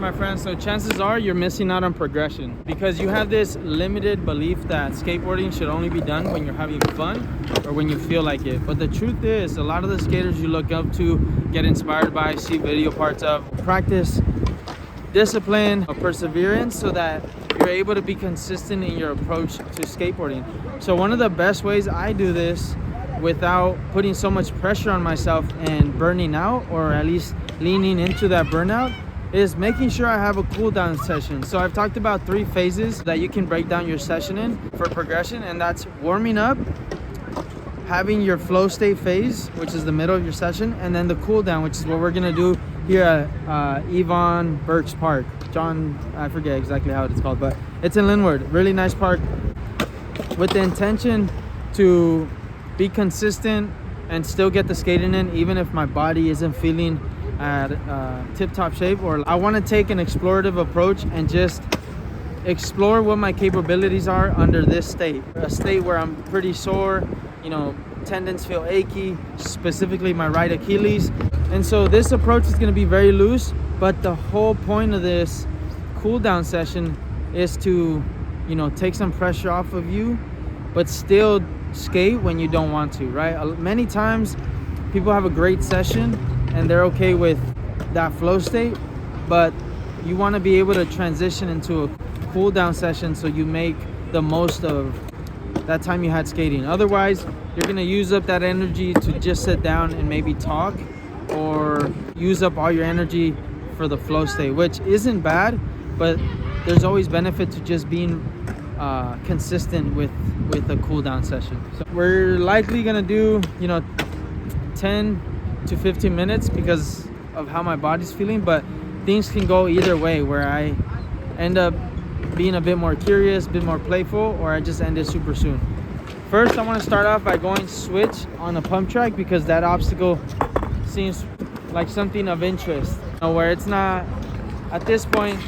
my friends, so chances are you're missing out on progression because you have this limited belief that skateboarding should only be done when you're having fun or when you feel like it. But the truth is, a lot of the skaters you look up to, get inspired by, see video parts of, practice discipline or perseverance so that you're able to be consistent in your approach to skateboarding. So one of the best ways I do this without putting so much pressure on myself and burning out, or at least leaning into that burnout, is making sure I have a cool down session. So I've talked about 3 phases that you can break down your session in for progression, and that's warming up, having your flow state phase, which is the middle of your session, and then the cool down, which is what we're gonna do here at Yvonne Birch Park. John, I forget exactly how it's called, but it's in Linwood. Really nice park, with the intention to be consistent and still get the skating in, even if my body isn't feeling at tip-top shape. Or I want to take an explorative approach and just explore what my capabilities are under this state, a state where I'm pretty sore, you know, tendons feel achy, specifically my right Achilles. And so this approach is going to be very loose, but the whole point of this cool down session is to, you know, take some pressure off of you, but still skate when you don't want to, right? Many times people have a great session and they're okay with that flow state, but you want to be able to transition into a cool down session so you make the most of that time you had skating. Otherwise, you're going to use up that energy to just sit down and maybe talk, or use up all your energy for the flow state, which isn't bad, but there's always benefit to just being consistent with a cool down session. So we're likely gonna do, you know, 10 to 15 minutes because of how my body's feeling, but things can go either way, where I end up being a bit more curious, a bit more playful, or I just end it super soon. First, I want to start off by going switch on a pump track because that obstacle seems like something of interest, you know, where it's not, at this point,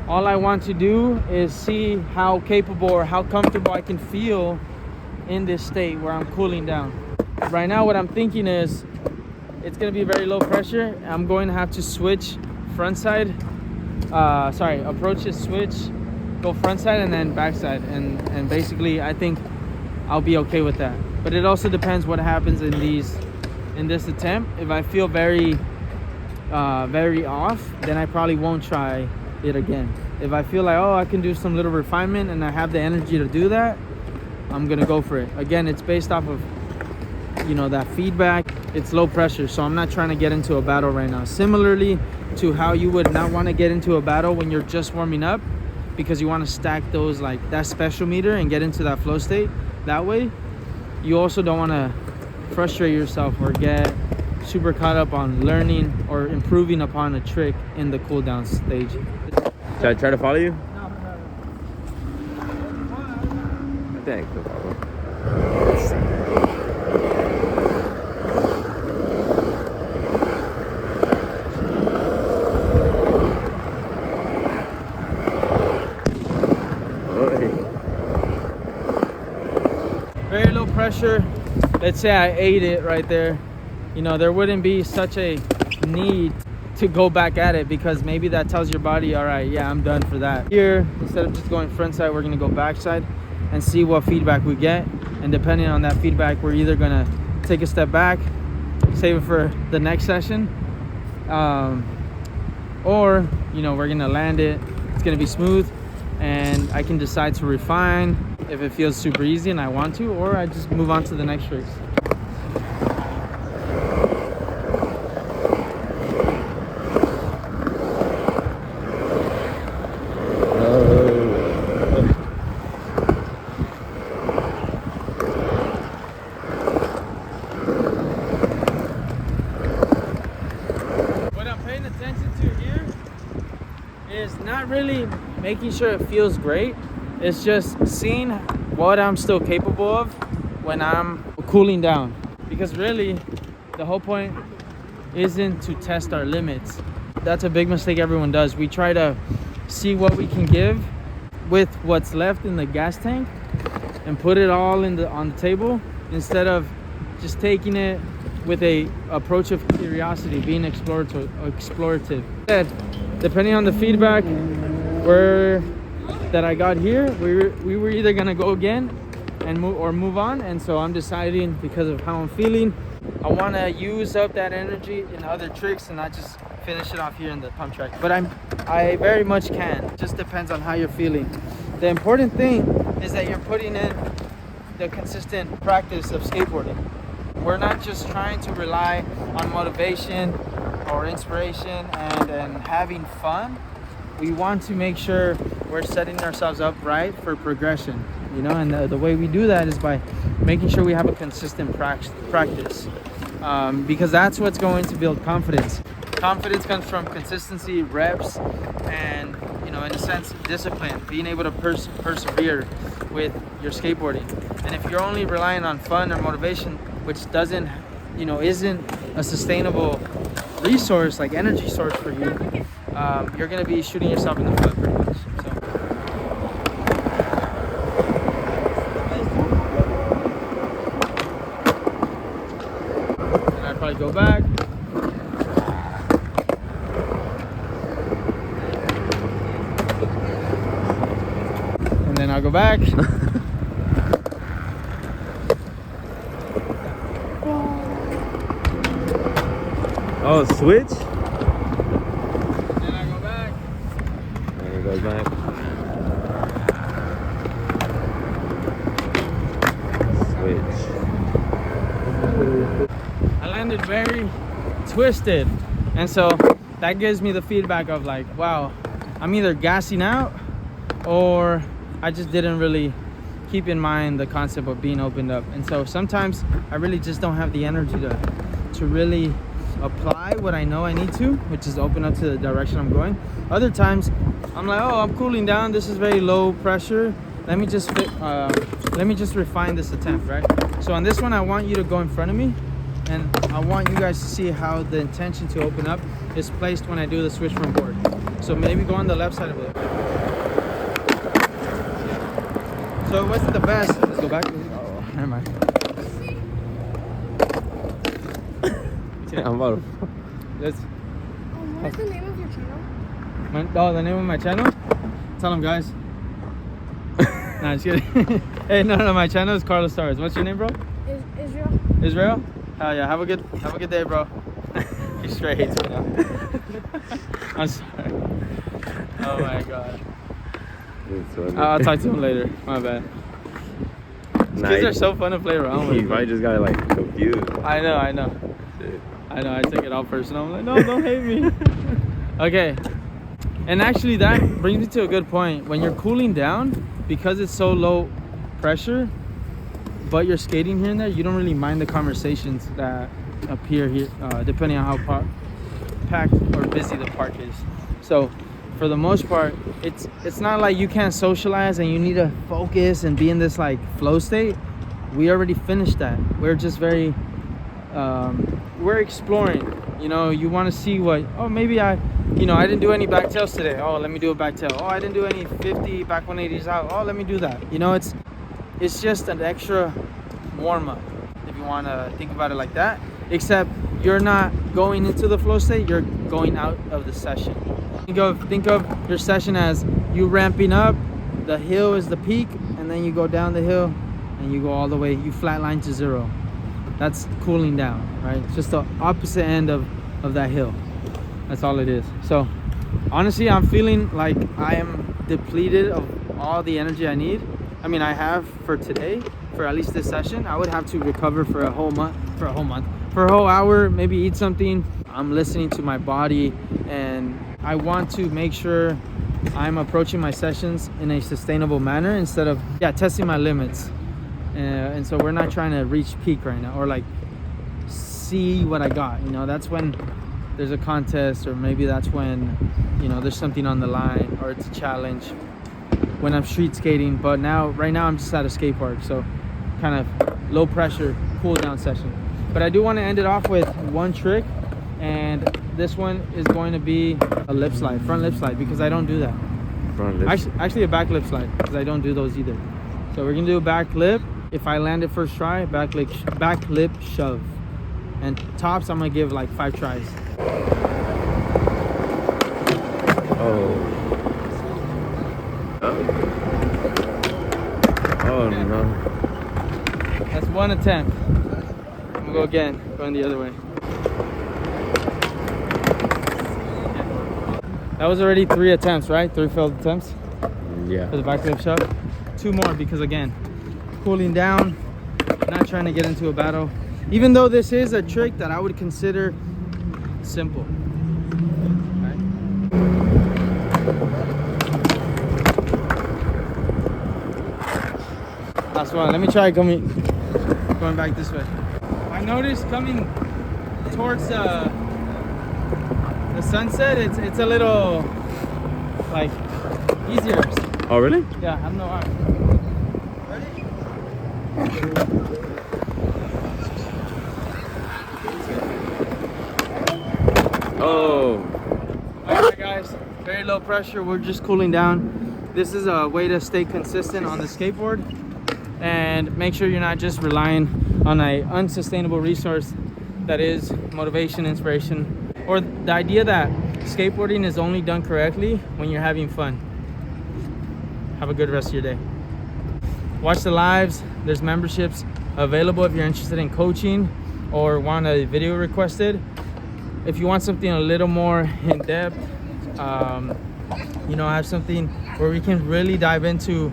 all I want to do is see how capable or how comfortable I can feel in this state where I'm cooling down. Right now, what I'm thinking is it's going to be very low pressure. I'm going to have to switch frontside, approach this switch, go frontside and then backside. And basically, I think I'll be okay with that. But it also depends what happens in this attempt. If I feel very off, then I probably won't try it again. If I feel like, oh, I can do some little refinement and I have the energy to do that, I'm gonna go for it. Again, it's based off of, you know, that feedback. It's low pressure, so I'm not trying to get into a battle right now. Similarly to how you would not want to get into a battle when you're just warming up, because you want to stack those, like that special meter, and get into that flow state that way. You also don't want to frustrate yourself or get super caught up on learning or improving upon a trick in the cool down stage. Should I try to follow you? No. Thanks, no problem. Very low pressure. Let's say I ate it right there. You know, there wouldn't be such a need to go back at it, because maybe that tells your body, all right, yeah, I'm done for that. Here, instead of just going front side, we're gonna go back side and see what feedback we get. And depending on that feedback, we're either gonna take a step back, save it for the next session, or, you know, we're gonna land it. It's gonna be smooth, and I can decide to refine if it feels super easy and I want to, or I just move on to the next tricks. Is not really making sure it feels great. It's just seeing what I'm still capable of when I'm cooling down. Because really, the whole point isn't to test our limits. That's a big mistake everyone does. We try to see what we can give with what's left in the gas tank and put it all on the table, instead of just taking it with a approach of curiosity, being explorative. depending on the feedback that I got here, we were either gonna go again and move on. And so I'm deciding, because of how I'm feeling, I want to use up that energy in other tricks and not just finish it off here in the pump track. But I very much can. It just depends on how you're feeling. The important thing is that you're putting in the consistent practice of skateboarding. We're not just trying to rely on motivation or inspiration and having fun. We want to make sure we're setting ourselves up right for progression, you know, and the way we do that is by making sure we have a consistent practice, because that's what's going to build confidence. Confidence comes from consistency, reps, and, you know, in a sense, discipline, being able to persevere with your skateboarding. And if you're only relying on fun or motivation, which doesn't, you know, isn't a sustainable resource, like energy source for you, you're going to be shooting yourself in the foot pretty much. So. And I'd probably go back. And then I'll go back. Oh, switch? Then I go back. And it goes back. Switch. I landed very twisted, and so that gives me the feedback of like, wow, I'm either gassing out or I just didn't really keep in mind the concept of being opened up. And so sometimes I really just don't have the energy to really apply what I know I need to, which is open up to the direction I'm going. Other times I'm like, oh, I'm cooling down, this is very low pressure, let me just refine this attempt, right? So on this one, I want you to go in front of me, and I want you guys to see how the intention to open up is placed when I do the switch from board. So maybe go on the left side of it. So it wasn't the best. Let's go back. Oh, never mind. I'm about Let's. What's the name of your channel? The name of my channel? Tell them, guys. Nah, just kidding. Hey, no, my channel is Carlos Stars. What's your name, bro? Israel. Israel? Hell yeah. Have a good day, bro. He's straight, you know. I'm sorry. Oh my god. I'll talk to him later. My bad. These kids are so fun to play around with. You probably just got like confused. I know. Shit. I know, I took it all personal. I'm like, no, don't hate me. Okay. And actually that brings me to a good point. When you're cooling down, because it's so low pressure, but you're skating here and there, you don't really mind the conversations that appear here, depending on how packed or busy the park is. So for the most part, it's not like you can't socialize and you need to focus and be in this like flow state. We already finished that. We're just very we're exploring, you know. You want to see what, oh, maybe I didn't do any back tails today, oh, let me do a back tail. Oh, I didn't do any 50 back 180s out, oh, let me do that. You know, it's just an extra warm-up, if you want to think about it like that, except you're not going into the flow state, you're going out of the session. Think of your session as you ramping up, the hill is the peak, and then you go down the hill and you go all the way, you flatline to zero. That's cooling down, right? It's just the opposite end of that hill. That's all it is. So honestly, I'm feeling like I am depleted of all the energy I need. I mean, I have for today, for at least this session. I would have to recover for a whole hour, maybe eat something. I'm listening to my body, and I want to make sure I'm approaching my sessions in a sustainable manner instead of testing my limits. And so we're not trying to reach peak right now, or like see what I got, you know. That's when there's a contest, or maybe that's when, you know, there's something on the line, or it's a challenge when I'm street skating. But right now I'm just at a skate park, so kind of low pressure cool down session. But I do want to end it off with one trick, and this one is going to be a lip slide, front lip slide, because I don't do that. Actually a back lip slide, because I don't do those either. So we're gonna do a back lip. If I land it first try, back lip shove. And tops, I'm gonna give like 5 tries. Oh no. That's one attempt. I'm gonna go again, going the other way. That was already 3 attempts, right? 3 failed attempts Yeah. for the backflip shove. 2 more because again, cooling down, not trying to get into a battle. Even though this is a trick that I would consider simple. Okay. Last one. Let me try going back this way. I noticed coming towards the sunset, it's a little like easier. Oh really? Yeah, I don't know why. Oh. Alright guys, very low pressure, we're just cooling down. This is a way to stay consistent on the skateboard and make sure you're not just relying on an unsustainable resource that is motivation, inspiration, or the idea that skateboarding is only done correctly when you're having fun. Have a good rest of your day. Watch the lives. There's memberships available if you're interested in coaching or want a video requested. If you want something a little more in depth, you know, I have something where we can really dive into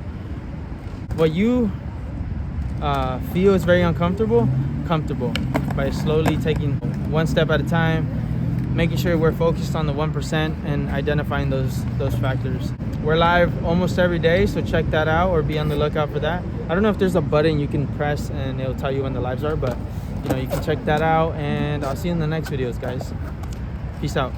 what you feel is very comfortable by slowly taking one step at a time, making sure we're focused on the 1% and identifying those factors. We're live almost every day, so check that out or be on the lookout for that. I don't know if there's a button you can press and it'll tell you when the lives are, but you know, you can check that out, and I'll see you in the next videos, guys. Peace out.